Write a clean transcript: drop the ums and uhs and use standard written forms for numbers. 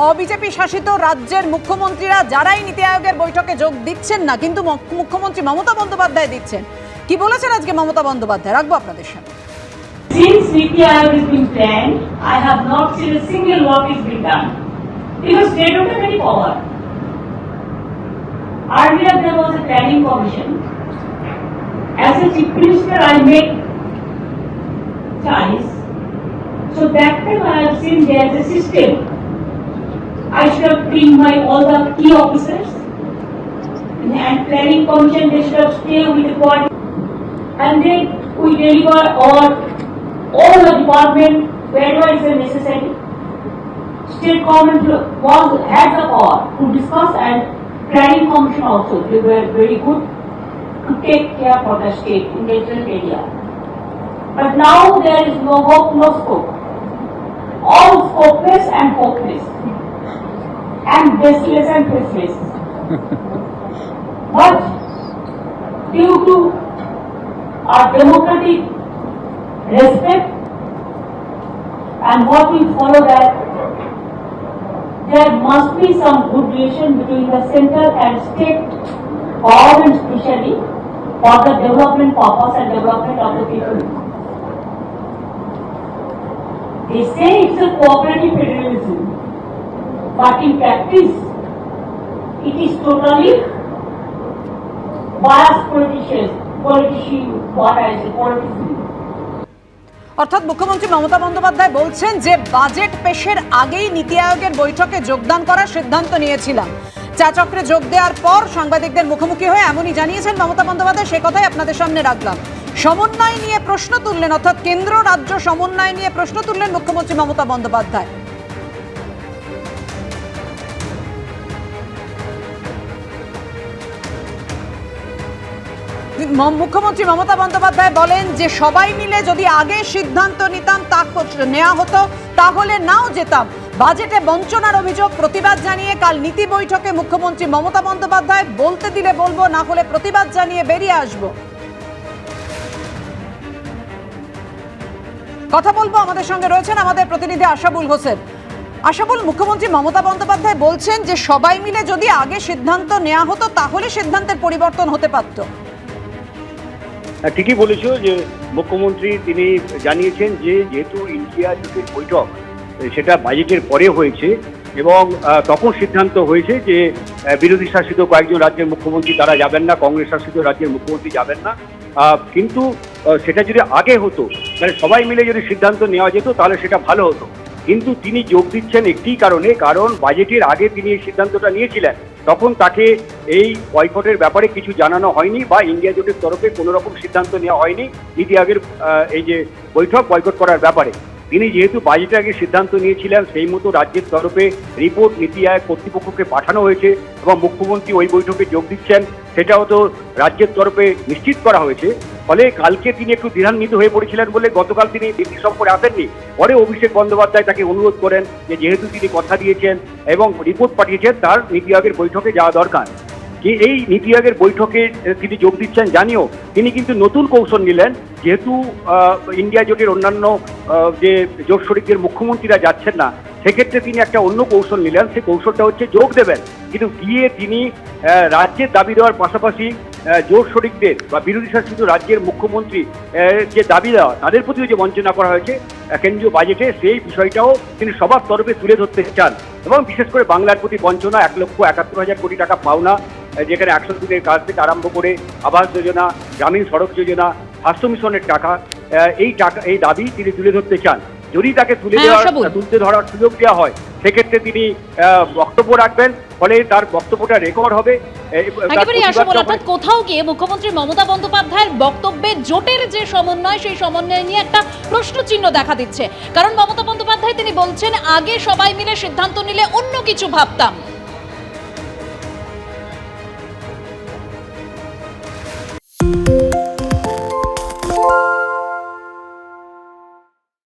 অবিজেপি শাসিত রাজ্যের মুখ্যমন্ত্রীরা যারাই নীতি আয়োগের বৈঠকে যোগ দিচ্ছেন না, কিন্তু মুখ্যমন্ত্রী মমতা বন্দ্যোপাধ্যায় দিচ্ছেন। কি বলেছেন আজকে মমতা বন্দ্যোপাধ্যায়, রাখবো আপনাদের সামনে। Since NITI Aayog has been planned, I have not seen a single work is being done because they don't have any power. Earlier there was a planning commission. As a chief minister, I make choice. So that time I have seen there is a system. I should have bring my all the key officers and planning commission. They should have stay with the body, and then we deliver all the department wherever is necessary. State government had the power to discuss, and planning commission also, they were very good to take care for the state in different area. But now there is no hope, no scope. All scopeless and hopeless, and baseless and faceless. But due to our democratic respect and what we follow, that there must be some good relation between the central and state government, especially for the development purpose and development of the people. They say it's a cooperative federalism, but in practice it is totally biased politician, what I say, politician. অর্থাৎ মুখ্যমন্ত্রী মমতা বন্দ্যোপাধ্যায় বলছেন যে budget পেশের আগেই নীতি আয়োগের বৈঠকে যোগদান করার সিদ্ধান্ত নিয়েছিলাম। চা চক্রে যোগ দেওয়ার পর সাংবাদিকদের মুখোমুখি হয়ে এমনই জানিয়েছেন মমতা বন্দ্যোপাধ্যায়, সে কথাই আপনাদের সামনে রাখলাম। সমন্বয় নিয়ে প্রশ্ন তুললেন, অর্থাৎ কেন্দ্র রাজ্য সমন্বয় নিয়ে প্রশ্ন তুললেন মুখ্যমন্ত্রী মমতা বন্দ্যোপাধ্যায়। মুখ্যমন্ত্রী মমতা বন্দ্যোপাধ্যায় বলেন যে সবাই মিলে যদি আগে সিদ্ধান্ত নিতাম, তা নেওয়া হতো, তাহলে নাও যেতাম। বাজেটে বঞ্চনার অভিযোগ প্রতিবাদ জানিয়ে কাল নীতি বৈঠকে মুখ্যমন্ত্রী মমতা বন্দ্যোপাধ্যায় বলতে দিলে বলবো, না হলে প্রতিবাদ জানিয়ে বেরিয়ে আসবো। কথা বলবো, আমাদের সঙ্গে রয়েছেন আমাদের প্রতিনিধি আশাবুল হোসেন। আশাবুল, মুখ্যমন্ত্রী মমতা বন্দ্যোপাধ্যায় বলছেন যে সবাই মিলে যদি আগে সিদ্ধান্ত নেওয়া হতো, তাহলে সিদ্ধান্তের পরিবর্তন হতে পারত। ঠিকই বলেছো যে মুখ্যমন্ত্রী তিনি জানিয়েছেন যে যেহেতু ইন্ডিয়া জোটের বৈঠক সেটা বাজেটের পরে হয়েছে এবং তখন সিদ্ধান্ত হয়েছে যে বিরোধী শাসিত কয়েকজন রাজ্যের মুখ্যমন্ত্রী তারা যাবেন না, কংগ্রেস শাসিত রাজ্যের মুখ্যমন্ত্রী যাবেন না। কিন্তু সেটা যদি আগে হতো, মানে সবাই মিলে যদি সিদ্ধান্ত নেওয়া যেত, তাহলে সেটা ভালো হতো। কিন্তু তিনি যোগ দিচ্ছেন একটি কারণে, কারণ বাজেটের আগে তিনি এই সিদ্ধান্তটা নিয়েছিলেন, তখন তাকে এই বয়কটের ব্যাপারে কিছু জানানো হয়নি বা ইন্ডিয়া জোটের তরফে কোনো রকম সিদ্ধান্ত নেওয়া হয়নি নীতি আয়োগের এই যে বৈঠক বয়কট করার ব্যাপারে। তিনি যেহেতু বাজেটের আগে সিদ্ধান্ত নিয়েছিলেন, সেই মতো রাজ্যের তরফে রিপোর্ট নীতি আয়োগ কর্তৃপক্ষকে পাঠানো হয়েছে এবং মুখ্যমন্ত্রী ওই বৈঠকে যোগ দিচ্ছেন, সেটাও তো রাজ্যের তরফে নিশ্চিত করা হয়েছে। ফলে কালকে তিনি একটু দ্বিধান্বিত হয়ে পড়েছিলেন বলে গতকাল তিনি দিল্লি সফরে আসেননি। পরে অভিষেক বন্দ্যোপাধ্যায় তাকে অনুরোধ করেন যে যেহেতু তিনি কথা দিয়েছেন এবং রিপোর্ট পাঠিয়েছেন, তার নীতি আয়োগের বৈঠকে যাওয়া দরকার। যে এই নীতি আয়োগের বৈঠকে তিনি যোগ দিচ্ছেন জানিও তিনি কিন্তু নতুন কৌশল নিলেন, যেহেতু ইন্ডিয়া জোটের অন্যান্য যে জোট শরিকদের মুখ্যমন্ত্রীরা যাচ্ছেন না, সেক্ষেত্রে তিনি একটা অন্য কৌশল নিলেন। সেই কৌশলটা হচ্ছে যোগ দেবেন, কিন্তু গিয়ে তিনি রাজ্যের দাবি দেওয়ার পাশাপাশি জোট শরিকদের বা বিরোধী শাসিত রাজ্যের মুখ্যমন্ত্রী যে দাবি দেওয়া, তাদের প্রতিও যে বঞ্চনা করা হয়েছে কেন্দ্রীয় বাজেটে, সেই বিষয়টাও তিনি সবার তরফে তুলে ধরতে চান। এবং বিশেষ করে বাংলার প্রতি বঞ্চনা, 1,71,000 কোটি টাকা পাওনা, যেখানে 100 দিনের কাজ থেকে আরম্ভ করে আবাস যোজনা, গ্রামীণ সড়ক যোজনা, স্বাস্থ্য মিশনের টাকা, এই দাবি তিনি তুলে ধরতে চান। যদি তাকে তুলতে ধরার সুযোগ দেওয়া হয়, সেক্ষেত্রে তিনি বক্তব্য রাখবেন, ফলে তার বক্তব্যটা রেকর্ড হবে। কোথাও গিয়ে মুখ্যমন্ত্রী মমতা বন্দ্যোপাধ্যায়ের বক্তব্যে জোটের যে সমন্বয়, সেই সমন্বয় নিয়ে একটা প্রশ্ন চিহ্ন দেখা দিচ্ছে। কারণ মমতা বন্দ্যোপাধ্যায় তিনি বলছেন আগে সবাই মিলে সিদ্ধান্ত নিলে অন্য কিছু ভাবতাম।